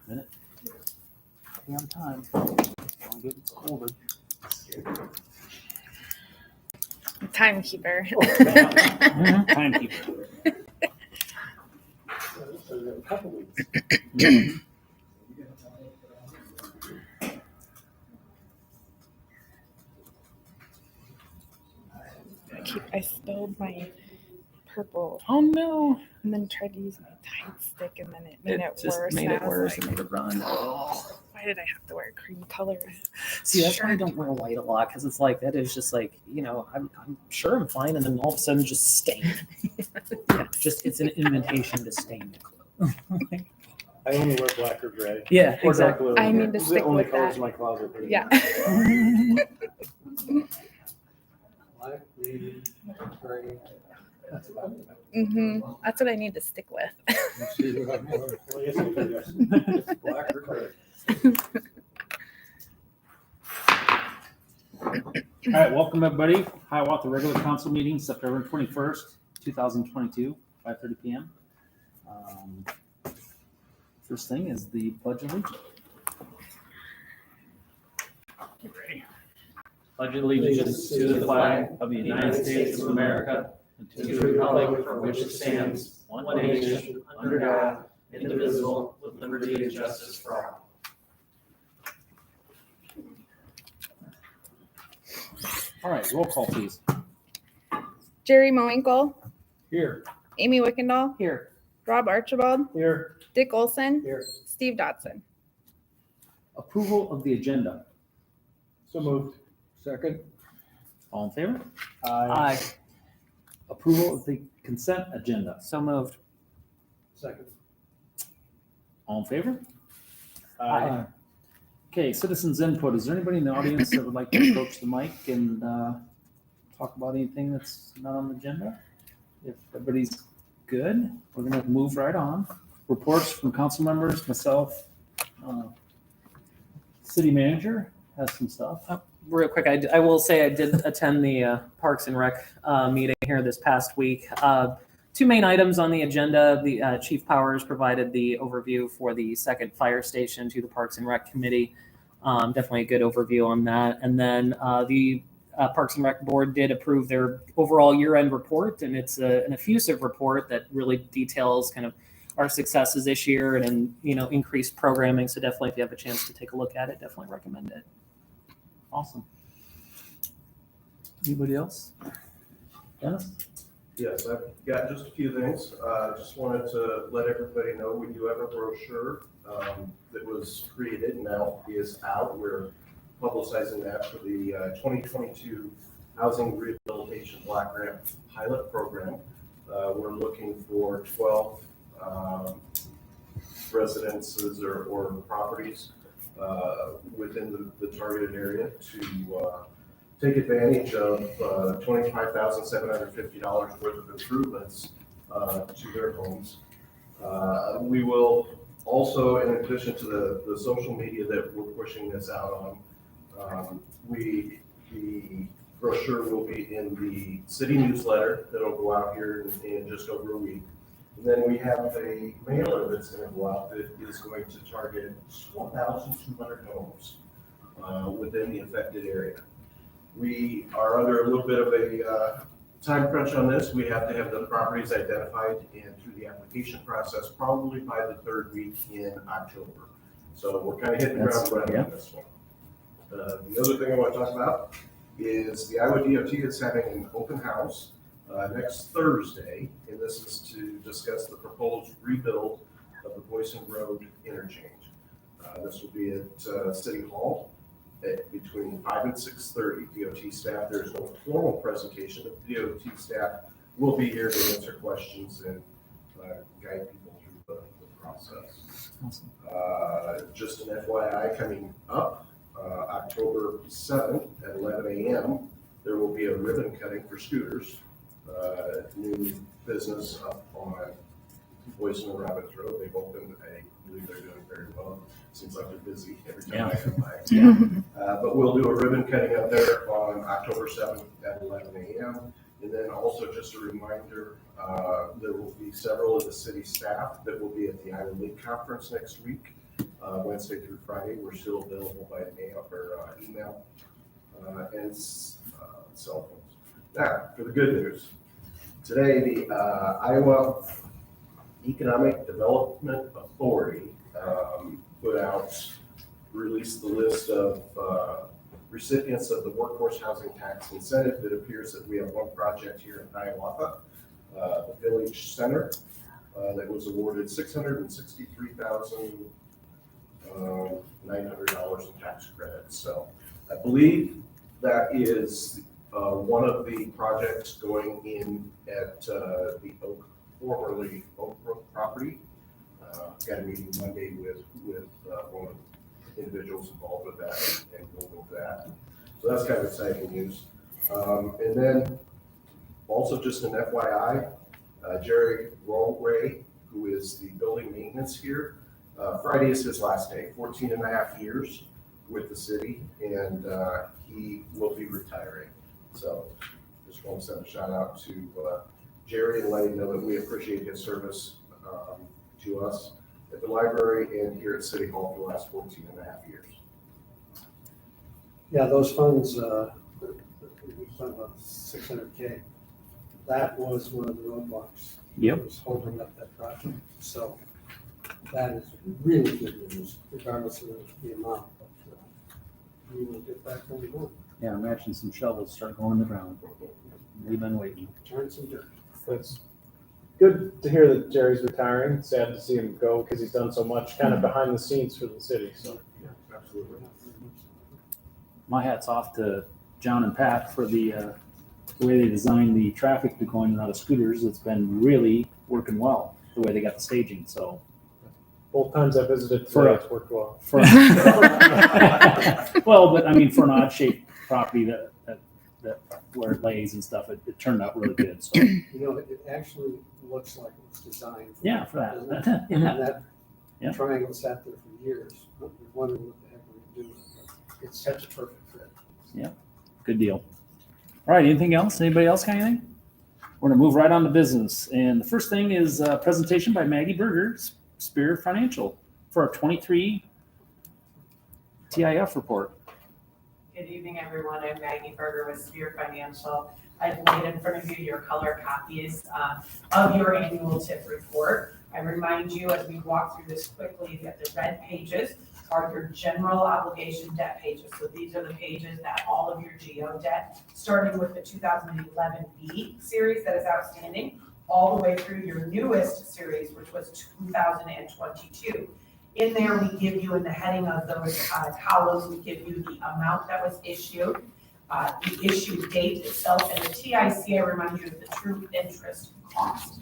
minute. Be on time. Don't get scolded. Timekeeper. Timekeeper. A couple weeks. I spilled my purple Oh no! and then tried to use my Tide stick and then it made it just worse. made and it I was worse like, and made it run. Oh. why did I have to wear cream colors? See, that's why I don't wear white a lot, because it's like that is just like, you know, I'm sure I'm fine, and then all of a sudden just stain. Yes. Just it's an invitation to stain the clothes. I only wear black or gray. Yeah, Or dark exactly. blue. I need to Those are stick the only with colors that. in my closet. Yeah. Black, navy, gray. That's what I'm- That's what I need to stick with. Well, yes, I do, yes. It's black or gray. All right, welcome everybody. Hiawatha regular council meeting, September 21st, 2022, 5:30 p.m. First thing is the Pledge of Allegiance. Get ready. Pledge allegiance to the flag of the United States of America and to the republic for which it stands, one nation, under God, indivisible, with liberty and justice for all. All right, roll call, please. Jerry Mowinkle, Here. Amy Wickendall, Here. Rob Archibald, Here. Dick Olson, Here. Steve Dotson. Approval of the agenda. So moved. Second. All in favor? Aye. Approval of the consent agenda. So moved. Second. All in favor? Aye. Okay, citizens input. Is there anybody in the audience that would like to approach the mic and talk about anything that's not on the agenda? If everybody's good, we're gonna move right on. Reports from council members, myself, city manager has some stuff. Real quick, I will say I did attend the Parks and Rec meeting here this past week. Two main items on the agenda. The Chief Powers provided the overview for the second fire station to the Parks and Rec Committee. Definitely a good overview on that. And then the Parks and Rec Board did approve their overall year-end report, and it's an effusive report that really details kind of our successes this year and increased programming. So definitely, if you have a chance to take a look at it, definitely recommend it. Awesome. Anybody else? Dennis? Yes, I've got just a few things. Just wanted to let everybody know we do have a brochure that was created and now is out. We're publicizing that for the 2022 Housing Rehabilitation Block Grant Pilot Program. We're looking for 12 residences or properties within the targeted area to take advantage of $25,750 worth of improvements to their homes. We will also, in addition to the social media that we're pushing this out on, the brochure will be in the city newsletter that'll go out here in just over a week. And then we have a mailer that's going to go out that is going to target 1,200 homes within the affected area. We are under a little bit of a time crunch on this. We have to have the properties identified and through the application process probably by the third week in October. So we're kind of hitting the ground running on this one. The other thing I want to talk about is the Iowa DOT is having an open house next Thursday, and this is to discuss the proposed rebuild of the Boyson Road interchange. This will be at City Hall between 5 and 6:30. DOT staff, there's no formal presentation, but the DOT staff will be here to answer questions and guide people through the process. Awesome. Just an FYI, coming up October 7th at 11 a.m., there will be a ribbon cutting for scooters. New business up on Boyson and Roberts Road. They've opened. I believe they're doing very well. Seems like they're busy every time I come by. But we'll do a ribbon cutting up there on October 7th at 11 a.m. And then also just a reminder, There will be several of the city staff that will be at the Iowa League Conference next week, Wednesday through Friday. We're still available by mail or email and cell phones. Now, for the good news. Today, the Iowa Economic Development Authority released the list of recipients of the Workforce Housing Tax Incentive. It appears that we have one project here in Hiawatha, the Village Center, that was awarded $663,900 in tax credits. So I believe that is one of the projects going in at the formerly Oak Brook property. Got a meeting Monday with one of the individuals involved with that and going with that. So that's kind of exciting news. And then also just an FYI, Jerry Rollray, who is the building maintenance here, Friday is his last day, 14 and a half years with the city, and he will be retiring. So just want to send a shout out to Jerry and let him know that we appreciate his service to us at the library and here at City Hall for the last 14 and a half years. Yeah, those funds, we spent about $600K. That was one of the roadblocks. Yep. That was holding up that project. So that is really good news, regardless of the amount. But we will get back when we want. Yeah, imagine some shovels start going in the ground. We've been waiting. Turn some dirt. It's good to hear that Jerry's retiring. Sad to see him go because he's done so much kind of behind the scenes for the city. So Yeah, absolutely. My hat's off to John and Pat for the way they designed the traffic to go in and out of scooters. It's been really working well, the way they got the staging, so. both times I visited For today, a- it's worked well. Well, but I mean, for an odd shaped property that where it lays and stuff, it turned out really good, so. You know, it actually looks like it was designed. Yeah, for that. And Yeah. that Yeah. triangle sat there for years. We wondered what the heck we were doing. But it's such a perfect fit. Good deal. All right, anything else? Anybody else got anything? We're gonna move right on to business. And the first thing is a presentation by Maggie Berger, Spear Financial, for our 23 TIF report. Good evening, everyone. I'm Maggie Berger with Spear Financial. I've laid in front of you your color copies of your annual TIF report. I remind you as we walk through this quickly that the red pages are your general obligation debt pages. So these are the pages that all of your GO debt, starting with the 2011B series that is outstanding, all the way through your newest series, which was 2022. In there, we give you, in the heading of those columns, we give you the amount that was issued, the issue date itself, and the TIC, I remind you, of the true interest cost.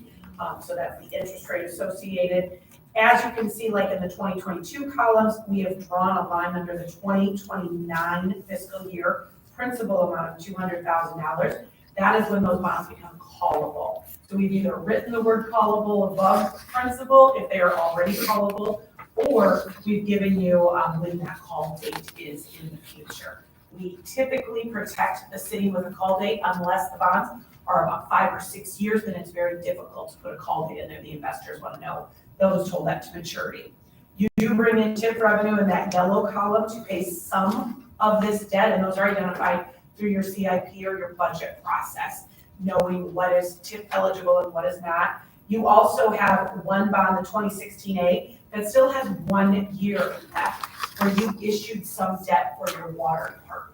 So that's the interest rate associated. As you can see, like in the 2022 columns, we have drawn a line under the 2029 fiscal year principal amount of $200,000. That is when those bonds become callable. So we've either written the word callable above principal if they are already callable, or we've given you when that call date is in the future. We typically protect the city with a call date unless the bonds are about 5 or 6 years, then it's very difficult to put a call date in there. The investors want to know those told that to maturity. You do bring in TIF revenue in that yellow column to pay some of this debt, and those are identified through your CIP or your budget process, knowing what is TIF eligible and what is not. You also have one bond, the 2016A, that still has 1 year left, where you issued some debt for your water department.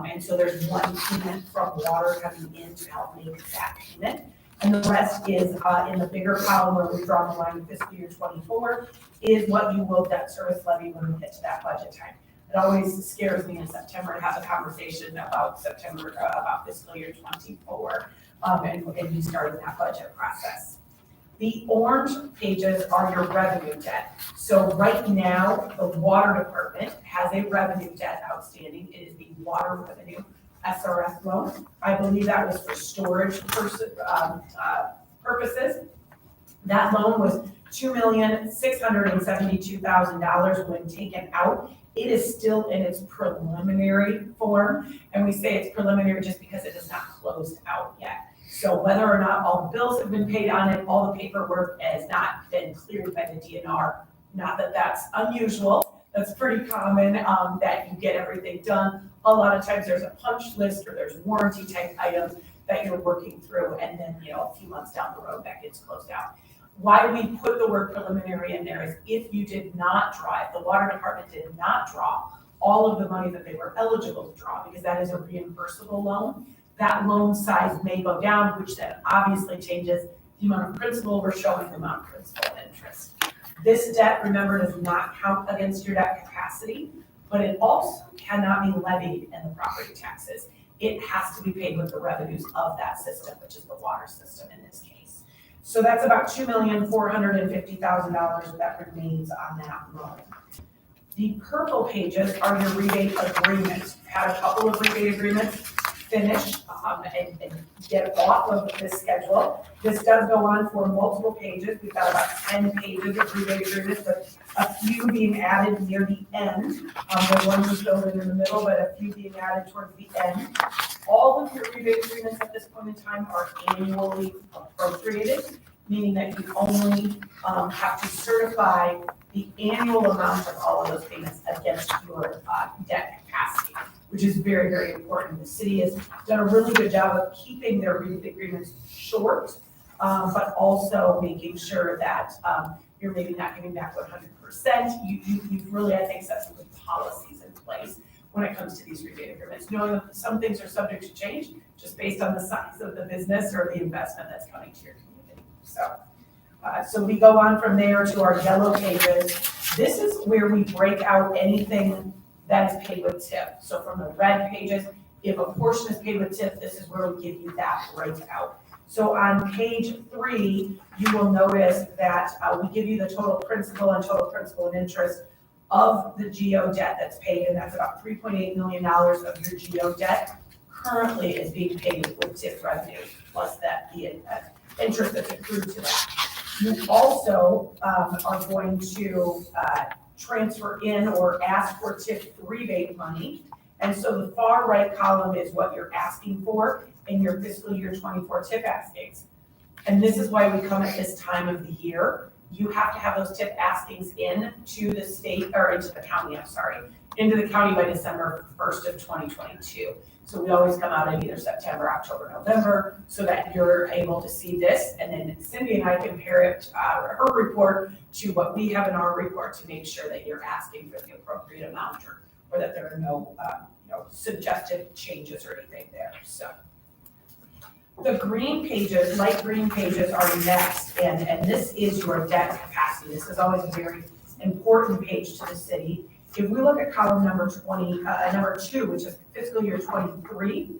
And so there's one payment from water coming in to help make that payment. And the rest is in the bigger column where we draw the line in fiscal year 24 is what you will debt service levy when we get to that budget time. It always scares me in September to have a conversation about about fiscal year 24 and you starting that budget process. The orange pages are your revenue debt. So right now, the water department has a revenue debt outstanding. It is the water revenue SRF loan. I believe that was for storage purposes. That loan was $2,672,000 when taken out. It is still in its preliminary form, and we say it's preliminary just because it is not closed out yet. So whether or not all the bills have been paid on it, all the paperwork has not been cleared by the DNR. Not that that's unusual, that's pretty common, that you get everything done. A lot of times there's a punch list or there's warranty type items that you're working through, and then, a few months down the road, that gets closed out. Why we put the word preliminary in there is if you did not draw, if the water department did not draw all of the money that they were eligible to draw, because that is a reimbursable loan, that loan size may go down, which then obviously changes the amount of principal we're showing, the amount of principal and interest. This debt, remember, does not count against your debt capacity, but it also cannot be levied in the property taxes. It has to be paid with the revenues of that system, which is the water system in this case. So that's about $2,450,000 that remains on that loan. The purple pages are your rebate agreements. You've had a couple of rebate agreements finish and get off of this schedule. This does go on for multiple pages. We've got about 10 pages of rebate agreements, but a few being added near the end. The ones we filled in the middle, but a few being added towards the end. All of your rebate agreements at this point in time are annually appropriated, meaning that you only have to certify the annual amount of all of those payments against your debt capacity, which is very, very important. The city has done a really good job of keeping their rebate agreements short, but also making sure that you're maybe not giving back 100%. You've really, I think, set some good policies in place when it comes to these rebate agreements, knowing that some things are subject to change just based on the size of the business or the investment that's coming to your community. So we go on from there to our yellow pages. This is where we break out anything that is paid with tip. So from the red pages, if a portion is paid with tip, this is where we give you that breakout. So on page 3, you will notice that we give you the total principal and interest of the GO debt that's paid, and that's about $3.8 million of your GO debt currently is being paid with tip revenue, plus the interest that's accrued to that. You also are going to transfer in or ask for tip rebate money. And so the far right column is what you're asking for in your fiscal year 24 tip askings. And this is why we come at this time of the year. You have to have those tip askings in to the state, or into the county, into the county by December 1st of 2022. So we always come out in either September, October, November, so that you're able to see this. And then Cindy and I compare it, her report to what we have in our report to make sure that you're asking for the appropriate amount or that there are no suggested changes or anything there. So the green pages, light green pages are next, and this is your debt capacity. This is always a very important page to the city. If we look at column number 2, which is fiscal year 23,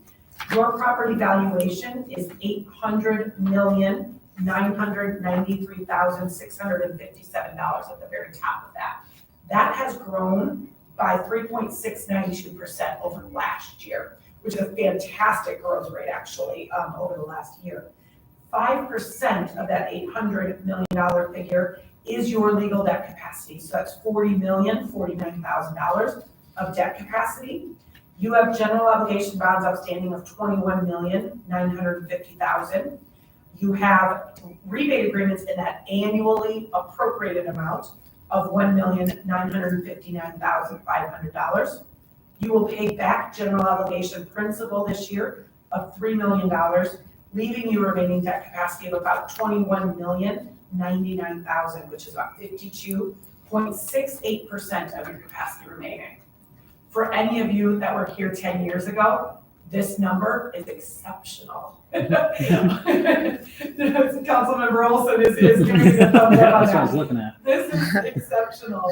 your property valuation is $800,993,657 at the very top of that. That has grown by 3.692% over last year, which is a fantastic growth rate actually over the last year. 5% of that $800 million figure is your legal debt capacity. So that's $49,000 of debt capacity. You have general obligation bonds outstanding of $21,950,000. You have rebate agreements in that annually appropriated amount of $1,959,500. You will pay back general obligation principal this year of $3 million, leaving you remaining debt capacity of about $21,099,000, which is about 52.68% of your capacity remaining. For any of you that were here 10 years ago, this number is exceptional. Councilmember Olson is giving me the thumbs up on That's what I was that. looking at. This is exceptional.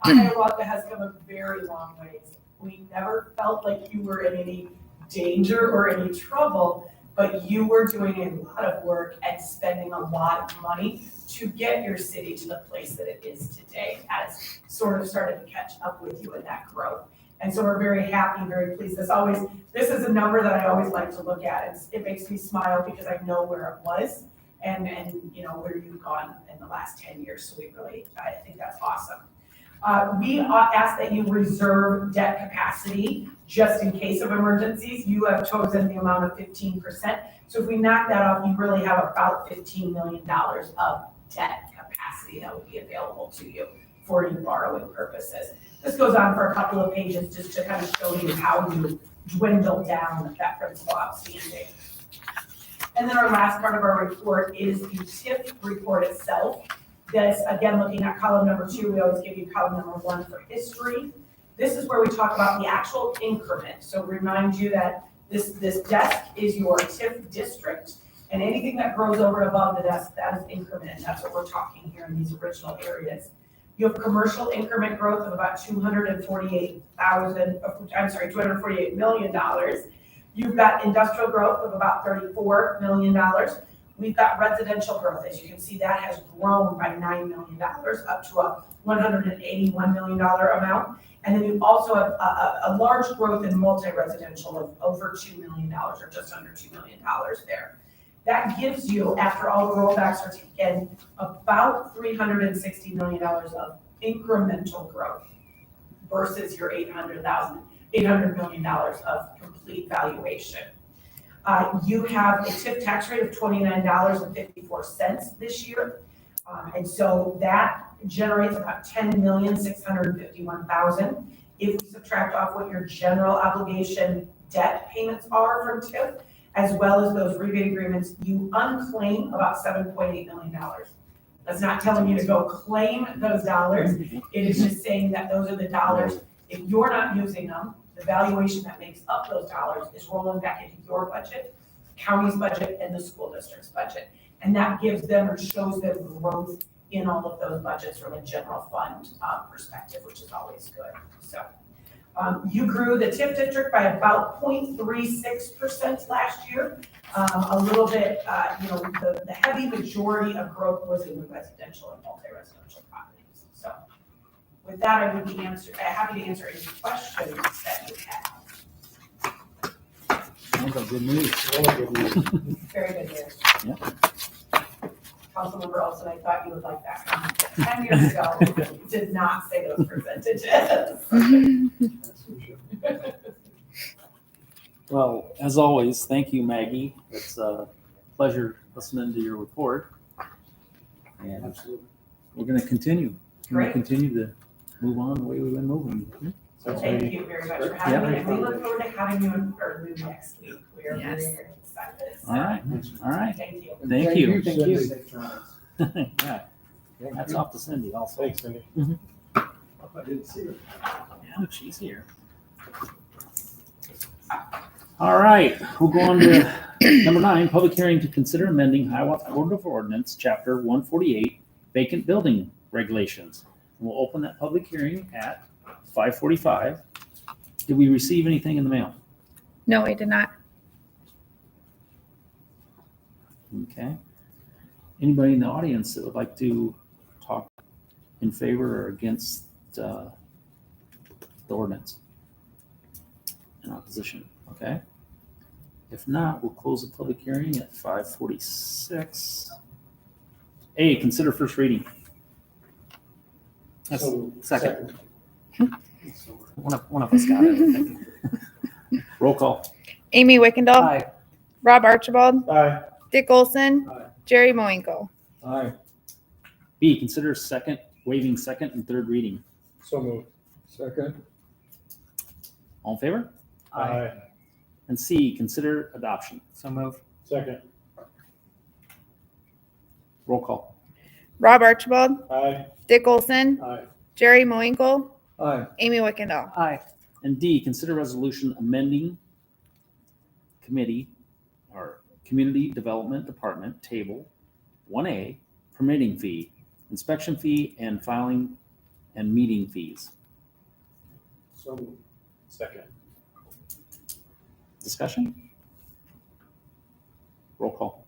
Hiawatha has come a very long ways. We never felt like you were in any danger or any trouble, but you were doing a lot of work and spending a lot of money to get your city to the place that it is today. It has sort of started to catch up with you in that growth. And so we're very happy, very pleased. This is a number that I always like to look at. It makes me smile because I know where it was and where you've gone in the last 10 years. So I think that's awesome. We ask that you reserve debt capacity just in case of emergencies. You have chosen the amount of 15%. So if we knock that off, you really have about $15 million of debt capacity that would be available to you for any borrowing purposes. This goes on for a couple of pages just to kind of show you how you dwindle down that principal outstanding. And then our last part of our report is the TIF report itself. This, again, looking at column number 2, we always give you column number 1 for history. This is where we talk about the actual increment. So remind you that this desk is your TIF district, and anything that grows over and above the desk, that is increment. That's what we're talking here in these original areas. You have commercial increment growth of about $248 million. You've got industrial growth of about $34 million. We've got residential growth. As you can see, that has grown by $9 million up to a $181 million amount. And then you also have a large growth in multi-residential of over $2 million or just under $2 million there. That gives you, after all the rollbacks are taken, about $360 million of incremental growth versus your $800 million of complete valuation. You have a TIF tax rate of $29.54 this year. And so that generates about $10,651,000. If we subtract off what your general obligation debt payments are from TIF, as well as those rebate agreements, you unclaim about $7.8 million. That's not telling you to go claim those dollars. It is just saying that those are the dollars. If you're not using them, the valuation that makes up those dollars is rolling back into your budget, the county's budget, and the school district's budget. And that gives them or shows them growth in all of those budgets from a general fund perspective, which is always good. So you grew the TIF district by about 0.36% last year. A little bit, the heavy majority of growth was in the residential and multi-residential properties. So with that, I would be happy to answer any questions that you have. Sounds like good news. Very good news. Yep. Councilmember Olson, I thought you would like that comment. 10 years ago, you did not say those percentages. Well, as always, thank you, Maggie. It's a pleasure listening to your report. And Absolutely. we're going to continue. We're going Great. to continue to move on the way we've been moving. So thank you very much for having me, and we look forward to having you in Fairview next week. We are very, very excited. All right. All right. Thank you. Thank you. Thank you. Safe travels. Yeah. That's off to Cindy also. Thanks, Cindy. I didn't see her. Yeah, she's here. All right, we'll go on to number 9, public hearing to consider amending Hiawatha Code of Ordinance, Chapter 148, vacant building regulations. And we'll open that public hearing at 5:45. Did we receive anything in the mail? No, I did not. Okay. Anybody in the audience that would like to talk in favor or against the ordinance? In opposition, okay? If not, we'll close the public hearing at 5:46. A, consider first reading. That's So, second. One of us got it, I think. Roll call. Amy Wickendall, Aye. Rob Archibald, Aye. Dick Olson, Aye. Jerry Moinkle. Aye. B, consider waiving second and third reading. So moved. Second. All in favor? Aye. And C, consider adoption. So moved. Second. Roll call. Rob Archibald, Aye. Dick Olson, Aye. Jerry Moinkle, Aye. Amy Wickendall. Aye. And D, consider resolution amending committee or Community Development Department Table 1A, permitting fee, inspection fee, and filing and meeting fees. So moved. Second. Discussion? Roll call.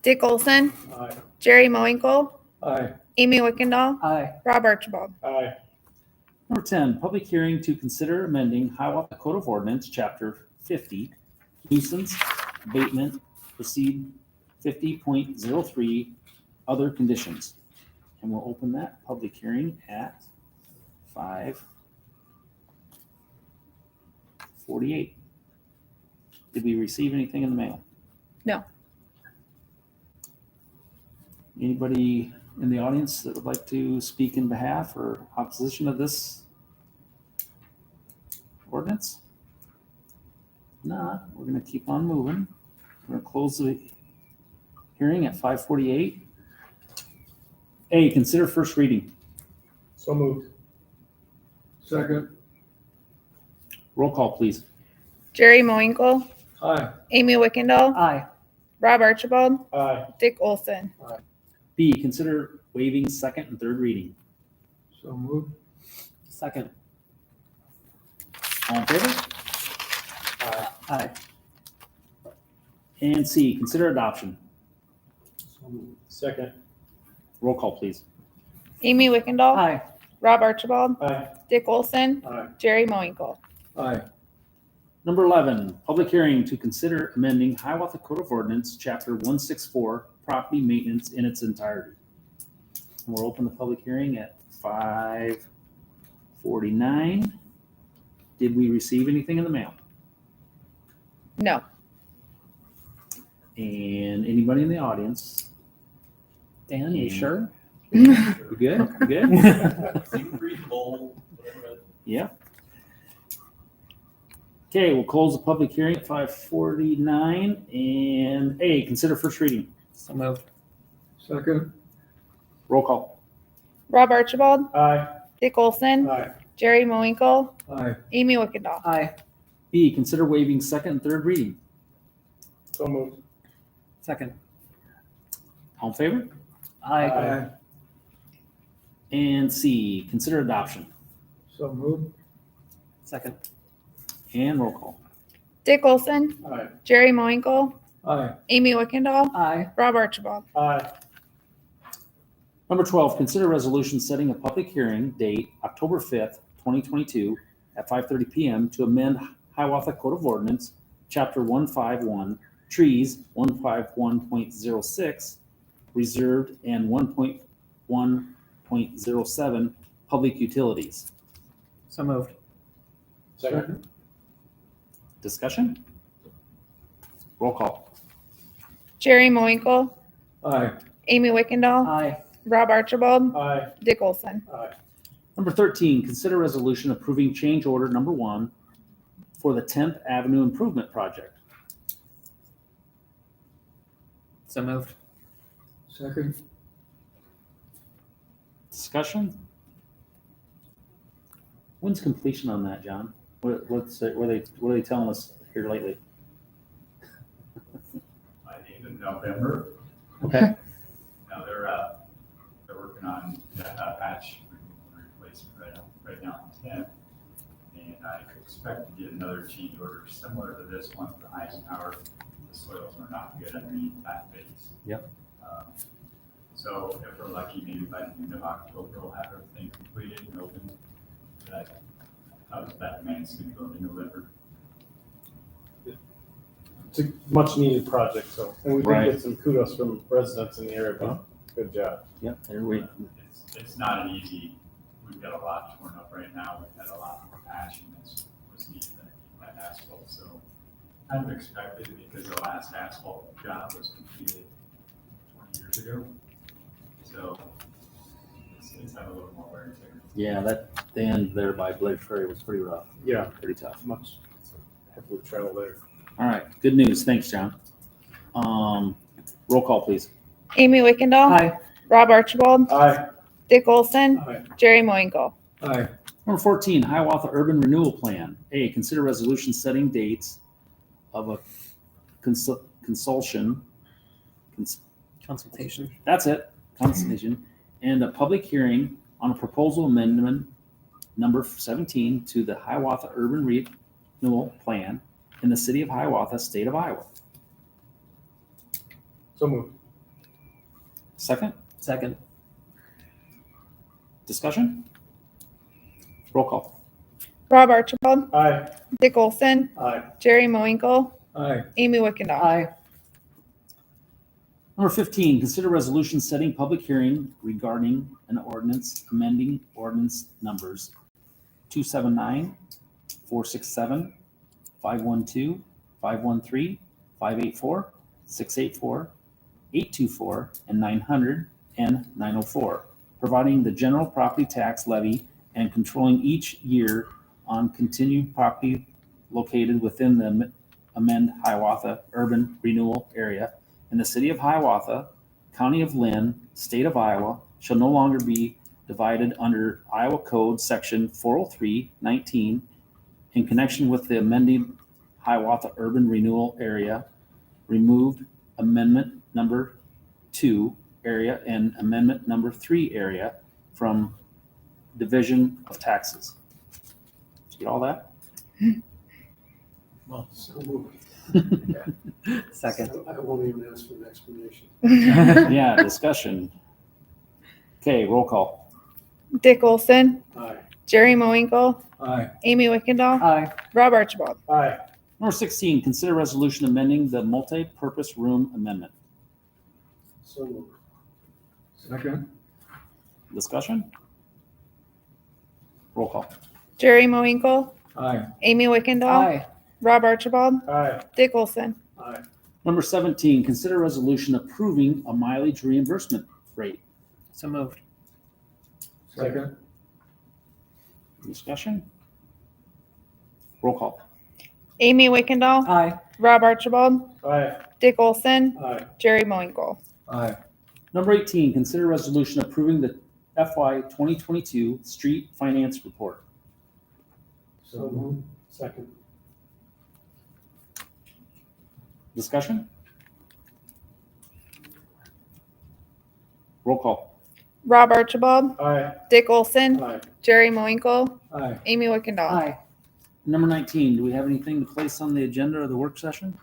Dick Olson, Aye. Jerry Moinkle, Aye. Amy Wickendall, Aye. Rob Archibald. Aye. Number 10, public hearing to consider amending Hiawatha Code of Ordinance, Chapter 50, nuisance abatement, proceed 50.03, other conditions. And we'll open that public hearing at 5:48. Did we receive anything in the mail? No. Anybody in the audience that would like to speak in behalf or opposition of this ordinance? Not, we're gonna keep on moving. We're gonna close the hearing at 5:48. A, consider first reading. So moved. Second. Roll call, please. Jerry Moinkle, Aye. Amy Wickendall, Aye. Rob Archibald, Aye. Dick Olson. B, consider waiving second and third reading. So moved. Second. All in favor? Aye. And C, consider adoption. So moved. Second. Roll call, please. Amy Wickendall, Aye. Rob Archibald, Aye. Dick Olson, Aye. Jerry Moinkle. Aye. Number 11, public hearing to consider amending Hiawatha Code of Ordinance, Chapter 164, property maintenance in its entirety. And we'll open the public hearing at 5:49. Did we receive anything in the mail? No. And anybody in the audience? Dan, you sure? We good? We good? Seems reasonable. Yeah. Okay, we'll close the public hearing at 5:49. And A, consider first reading. So moved. Second. Roll call. Rob Archibald, Aye. Dick Olson, Aye. Jerry Moinkle, Aye. Amy Wickendall. Aye. B, consider waiving second and third reading. So moved. Second. All in favor? Aye. And C, consider adoption. So moved. Second. And roll call. Dick Olson, Aye. Jerry Moinkle, Aye. Amy Wickendall, Aye. Rob Archibald. Aye. Number 12, consider resolution setting a public hearing date October 5th, 2022 at 5:30 PM to amend Hiawatha Code of Ordinance, Chapter 151, Trees, 151.06, Reserved, and 1.1.07, Public Utilities. So moved. Second. Discussion? Roll call. Jerry Moinkle, Aye. Amy Wickendall, Aye. Rob Archibald, Aye. Dick Olson. Number 13, consider resolution approving change order number 1 for the 10th Avenue Improvement Project. So moved. Second. Discussion? When's completion on that, John? What are they telling us here lately? By the end of November. Okay. Now they're working on that patch replacement right now on 10th. And I expect to get another change order similar to this one for Eisenhower. The soils are not good underneath that base. Yep. So if we're lucky, maybe by the end of October, we'll have everything completed and open. That man's gonna go in November. It's a much needed project, so, and we did Right. get some kudos from residents in the area, but good job. Yep, there we It's not an easy, we've got a lot torn up right now, we've had a lot more patching that's was needed that asphalt, so kind of expected because the last asphalt job was completed 20 years ago. So it's had a little more wear and tear. Yeah, that the end there by Blake Ferry was pretty rough, Yeah, pretty tough. much heavily traveled there. All right, good news. Thanks, John. Roll call, please. Amy Wickendall, Aye. Rob Archibald, Aye. Dick Olson, Aye. Jerry Moinkle. Aye. Number 14, Hiawatha Urban Renewal Plan. A, consider resolution setting dates of a consultation. Consultation. That's it, consultation, and a public hearing on a proposal amendment number 17 to the Hiawatha Urban Renewal Plan in the city of Hiawatha, state of Iowa. So moved. Second, Second. discussion? Roll call. Rob Archibald, Aye. Dick Olson, Aye. Jerry Moinkle, Aye. Amy Wickendall. Aye. Number 15, consider resolution setting public hearing regarding an ordinance amending ordinance numbers 279, 467, 512, 513, 584, 684, 824, and 900, and 904, providing the general property tax levy and controlling each year on continued property located within the amend Hiawatha urban renewal area in the city of Hiawatha, county of Lynn, state of Iowa, shall no longer be divided under Iowa Code Section 403-19 in connection with the amending Hiawatha urban renewal area, removed amendment number 2 area and amendment number 3 area from division of taxes. Did you get all that? So moved. Second. I won't even ask for an explanation. Yeah, discussion. Okay, roll call. Dick Olson, Aye. Jerry Moinkle, Aye. Amy Wickendall, Aye. Rob Archibald. Aye. Number 16, consider resolution amending the multi-purpose room amendment. So moved. Second. Discussion? Roll call. Jerry Moinkle, Aye. Amy Wickendall, Aye. Rob Archibald, Aye. Dick Olson. Aye. Number 17, consider resolution approving a mileage reimbursement rate. So moved. Second. Discussion? Roll call. Amy Wickendall, Aye. Rob Archibald, Aye. Dick Olson, Aye. Jerry Moinkle. Aye. Number 18, consider resolution approving the FY 2022 street finance report. So moved. Second. Discussion? Roll call. Rob Archibald, Aye. Dick Olson, Aye. Jerry Moinkle, Aye. Amy Wickendall. Aye. Number 19, do we have anything to place on the agenda of the work session?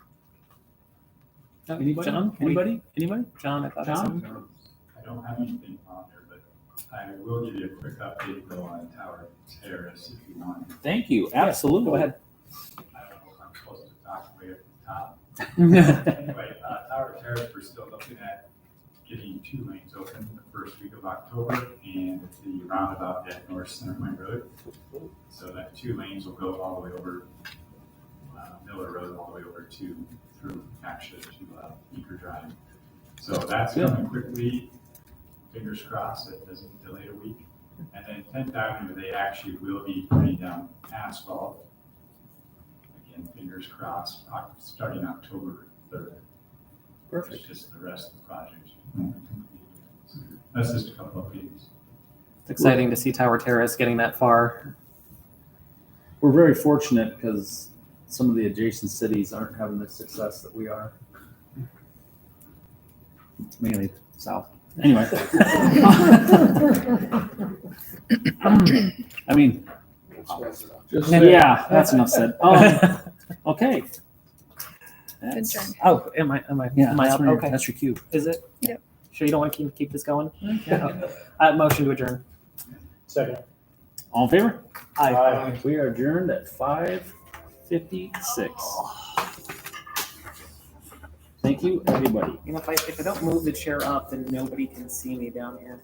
Anybody? John? Anybody? John, I thought. I John? I don't have anything on there, but I will give you a quick update though on Tower Terrace if you want. Thank you. Absolutely. Go ahead. I don't know if I'm supposed to talk way at the top. Anyway, Tower Terrace, we're still looking at getting 2 lanes open the first week of October and the roundabout at North Centerpoint Road. So that 2 lanes will go all the way over Miller Road, all the way over to through actually to Eager Drive. So that's coming quickly. Fingers crossed it doesn't delay a week. And then 10th Avenue, they actually will be putting down asphalt. Again, fingers crossed, starting October 3rd. Perfect. It's just the rest of the project. That's just a couple of things. It's exciting to see Tower Terrace getting that far. We're very fortunate because some of the adjacent cities aren't having the success that we are. Mainly south. Anyway. I mean, Stress it out. yeah, that's enough said. Okay. That's, turn. Oh, am I yeah, up? Okay. that's your cue. Is it? Yep. Sure you don't want to keep this going? Motion to adjourn. Second. All in favor? Aye. We are adjourned at 5:56. Thank you, everybody. You know, if I don't move the chair up, then nobody can see me down here.